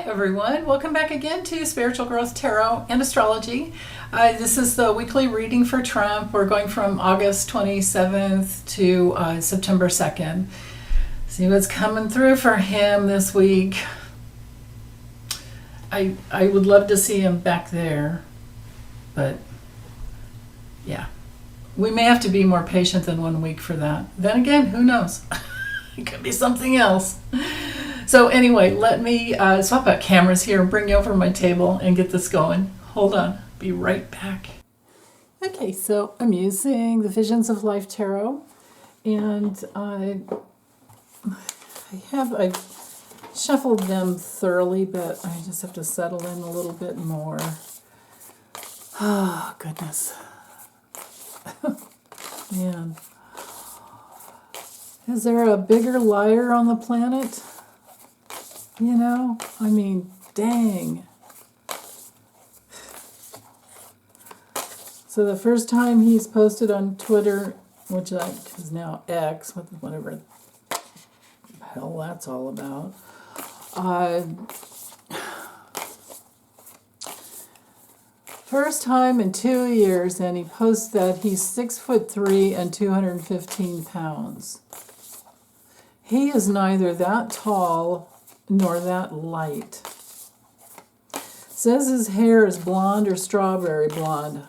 Everyone, welcome back again to Spiritual Growth Tarot and Astrology. This is the weekly reading for Trump. We're going from August 27th to September 2nd. See what's coming through for him this week. I would love to see him back there, but yeah, we may have to be more patient than 1 week for that. Then again, who knows? It could be something else. So anyway, let me swap out cameras here and bring you over my table and get this going. Hold on, be right back. Okay, so I'm using the Visions of Life Tarot, and I've shuffled them thoroughly, but I just have to settle in a little bit more. Oh, goodness. Man. Is there a bigger liar on the planet? You know, I mean, dang. So the first time he's posted on Twitter, which is now X, whatever the hell that's all about. First time in 2 years, and he posts that he's 6'3" and 215 pounds. He is neither that tall nor that light. Says his hair is blonde or strawberry blonde.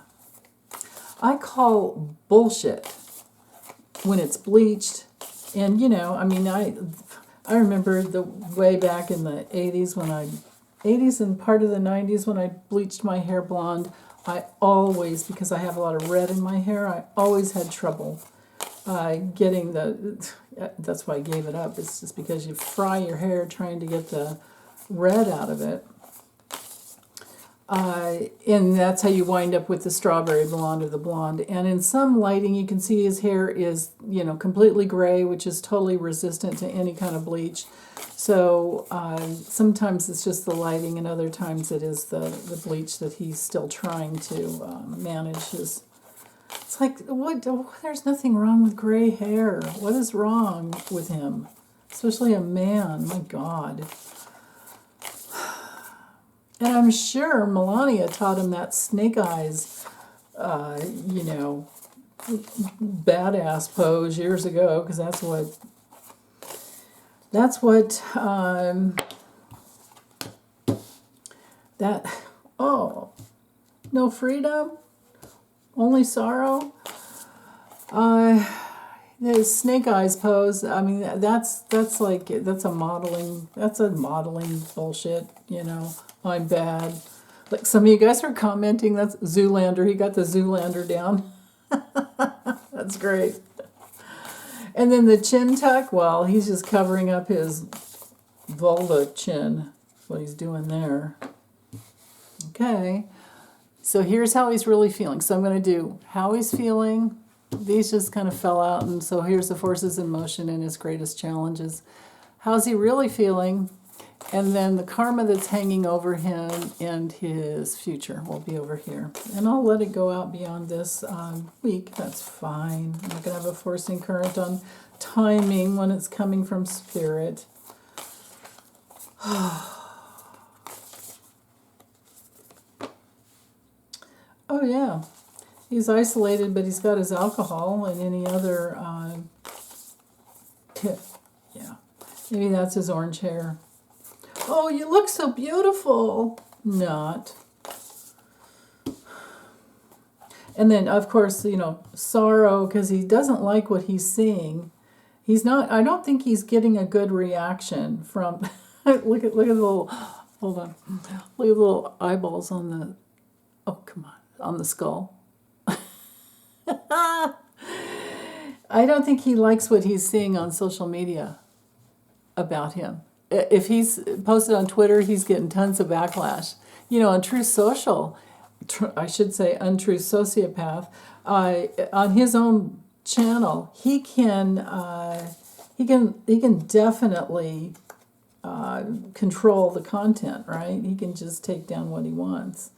I call bullshit when it's bleached. And you know, I mean, I remember the way back in the 80s and part of the 90s when I bleached my hair blonde. I always, because I have a lot of red in my hair, I always had trouble getting that's why I gave it up. It's just because you fry your hair trying to get the red out of it. And that's how you wind up with the strawberry blonde or the blonde. And in some lighting, you can see his hair is, you know, completely gray, which is totally resistant to any kind of bleach. So sometimes it's just the lighting, and other times it is the bleach that he's still trying to manage his. It's like, what? There's nothing wrong with gray hair. What is wrong with him? Especially a man. My God. And I'm sure Melania taught him that snake eyes, you know, badass pose years ago, because that's what, oh, no freedom? Only sorrow? The snake eyes pose, I mean, that's a modeling bullshit, you know. I'm bad. Like some of you guys are commenting, that's Zoolander. He got the Zoolander down. That's great. And then the chin tuck, well, he's just covering up his vulva chin. That's what he's doing there. Okay. So here's how he's really feeling. So I'm going to do how he's feeling. These just kind of fell out, and so here's the forces in motion and his greatest challenges. How's he really feeling? And then the karma that's hanging over him and his future will be over here. And I'll let it go out beyond this week. That's fine. I'm not going to have a forcing current on timing when it's coming from spirit. Oh, yeah. He's isolated, but he's got his alcohol and any other tip. Yeah. Maybe that's his orange hair. Oh, you look so beautiful. Not. And then, of course, you know, sorrow, because he doesn't like what he's seeing. He's not, I don't think he's getting a good reaction from, look at the little, hold on. Look at the little eyeballs on the, oh, come on the skull. I don't think he likes what he's seeing on social media about him. If he's posted on Twitter, he's getting tons of backlash. You know, on True Social, I should say Untrue Sociopath, on his own channel, he can definitely control the content, right? He can just take down what he wants.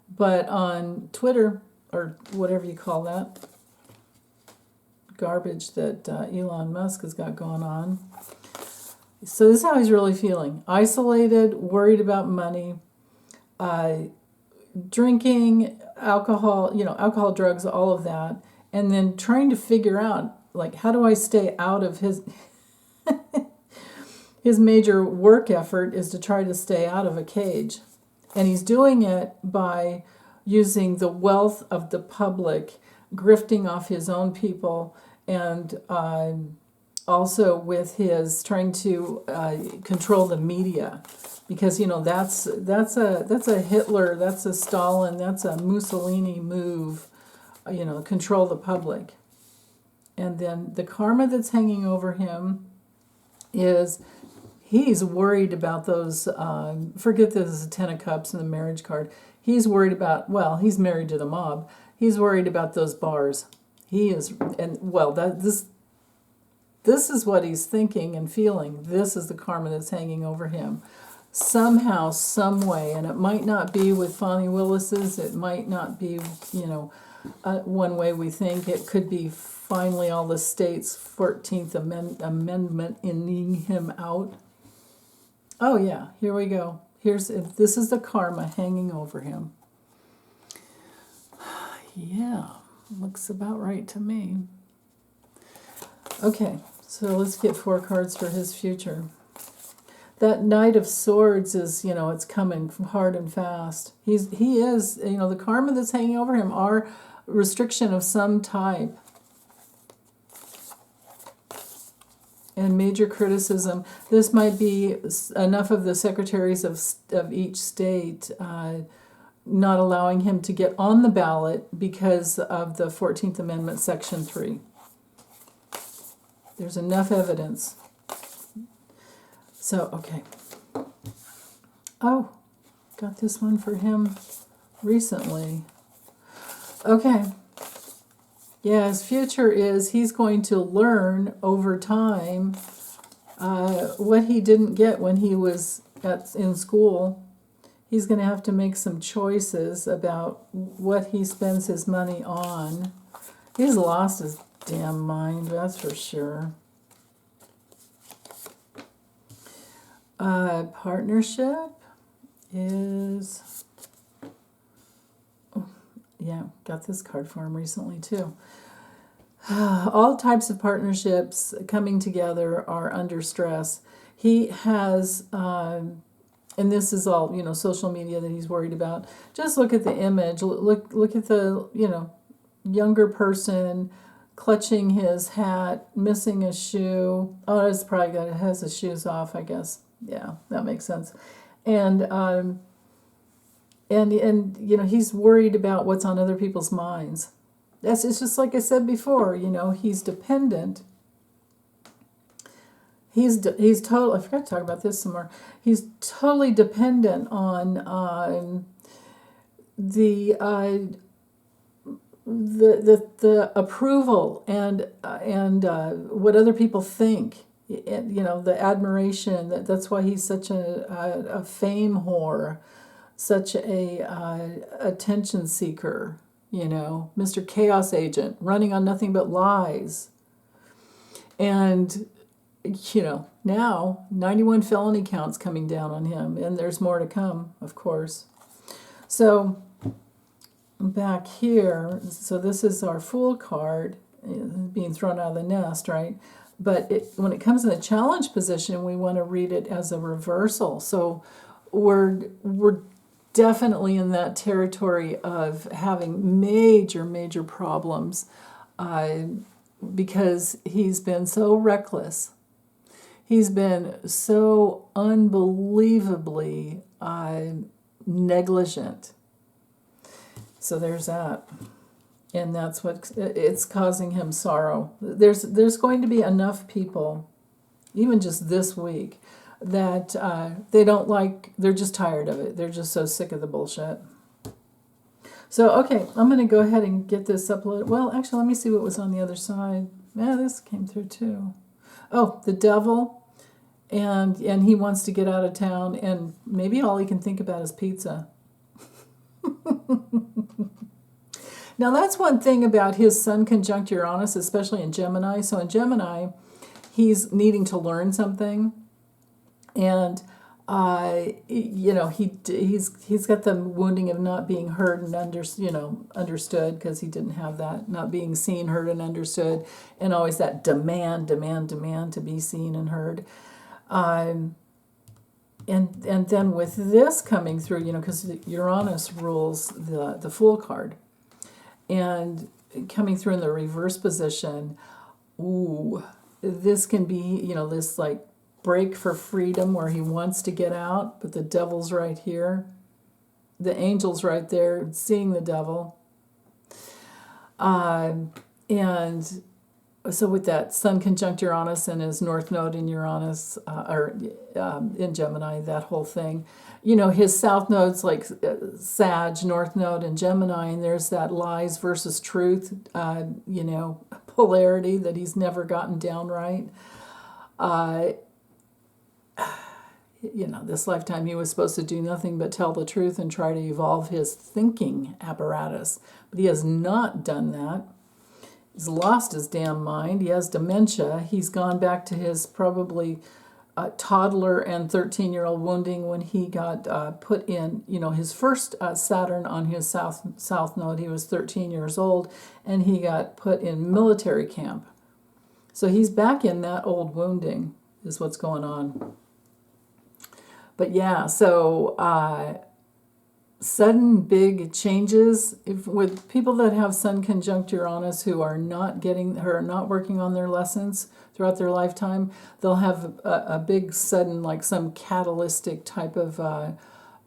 But on Twitter, or whatever you call that garbage that Elon Musk has got going on, So this is how he's really feeling. Isolated, worried about money, uh, drinking, alcohol, alcohol, drugs, all of that. And then trying to figure out, like, how do I stay out of his major work effort is to try to stay out of a cage. And he's doing it by using the wealth of the public, grifting off his own people, and also with his trying to control the media, because that's a Hitler, that's a Stalin, that's a Mussolini move, control the public. And then the karma that's hanging over him is he's worried about those, forget this is a Ten of Cups and the marriage card. He's worried about, well, he's married to the mob. He's worried about those bars. He is, and well, this is what he's thinking and feeling. This is the karma that's hanging over him. Somehow, some way, and it might not be with Fonnie Willis's, it might not be, one way we think. It could be finally all the states' 14th Amendment inning him out. Oh yeah, here we go. This is the karma hanging over him. Yeah, looks about right to me. Okay, so let's get 4 cards for his future. That Knight of Swords is, it's coming hard and fast. He is, the karma that's hanging over him are restriction of some type. And major criticism. This might be enough of the secretaries of each state not allowing him to get on the ballot because of the 14th Amendment, Section 3. There's enough evidence. So, okay. Oh, got this one for him recently. Okay. Yeah, his future is he's going to learn over time what he didn't get when he was in school. He's going to have to make some choices about what he spends his money on. He's lost his damn mind, that's for sure. Partnership is... Yeah, got this card for him recently too. All types of partnerships coming together are under stress. He has, and this is all, social media that he's worried about. Just look at the image. Look at the, younger person clutching his hat, missing a shoe. Oh, it's probably got, it has his shoes off, I guess. Yeah, that makes sense. And he's worried about what's on other people's minds. It's just like I said before, he's dependent. He's totally, I forgot to talk about this some more. He's totally dependent on the approval and what other people think. The admiration. That's why he's such a fame whore, such a attention seeker. Mr. Chaos Agent, running on nothing but lies. And, now 91 felony counts coming down on him, and there's more to come, of course. So, back here, so this is our Fool card, being thrown out of the nest, right? But when it comes in a challenge position, we want to read it as a reversal. So, we're definitely in that territory of having major problems because he's been so reckless. He's been so unbelievably negligent. So there's that. And that's what it's causing him sorrow. There's going to be enough people, even just this week, that they don't like, they're just tired of it. They're just so sick of the bullshit. So, okay, I'm going to go ahead and get this uploaded. Well, actually, let me see what was on the other side. Yeah, this came through too. Oh, the devil, and he wants to get out of town, and maybe all he can think about is pizza. Now, that's one thing about his Sun conjunct Uranus, especially in Gemini. So in Gemini, he's needing to learn something. And you know, he's got the wounding of not being heard and understood, because he didn't have that, not being seen, heard, and understood, and always that demand to be seen and heard. And then with this coming through, you know, because Uranus rules the Fool card, and coming through in the reverse position, ooh, this can be, you know, this like break for freedom where he wants to get out, but the devil's right here. The angel's right there seeing the devil. And so with that Sun conjunct Uranus and his North Node in Uranus, in Gemini, that whole thing, you know, his South Node's like Sag, North Node in Gemini, and there's that lies versus truth, you know, polarity that he's never gotten down right. You know, this lifetime he was supposed to do nothing but tell the truth and try to evolve his thinking apparatus. But he has not done that. He's lost his damn mind. He has dementia. He's gone back to his probably toddler and 13-year-old wounding when he got put in, you know, his first Saturn on his south node. He was 13 years old, and he got put in military camp. So he's back in that old wounding is what's going on. But yeah, so sudden big changes with people that have Sun conjunct Uranus who are not working on their lessons throughout their lifetime, they'll have a big sudden, like some catalytic type of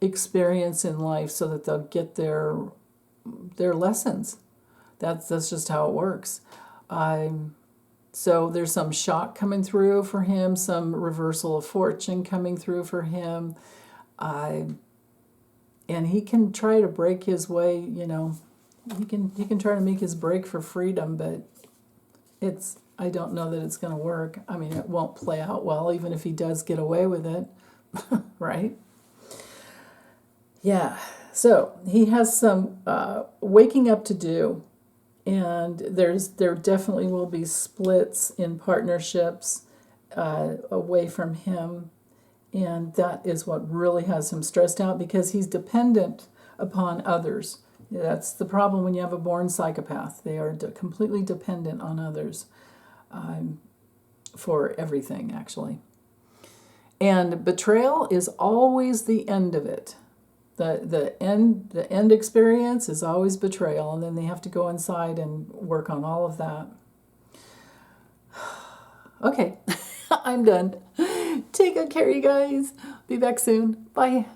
experience in life, so that they'll get their lessons. That's just how it works. So there's some shock coming through for him, some reversal of fortune coming through for him. And he can try to break his way, you know, he can try to make his break for freedom, but I don't know that it's going to work. I mean, it won't play out well, even if he does get away with it, right? Yeah, so he has some waking up to do. And there definitely will be splits in partnerships away from him. And that is what really has him stressed out, because he's dependent upon others. That's the problem when you have a born psychopath. They are completely dependent on others for everything, actually. And betrayal is always the end of it. The end experience is always betrayal, and then they have to go inside and work on all of that. Okay, I'm done. Take good care, you guys. Be back soon. Bye.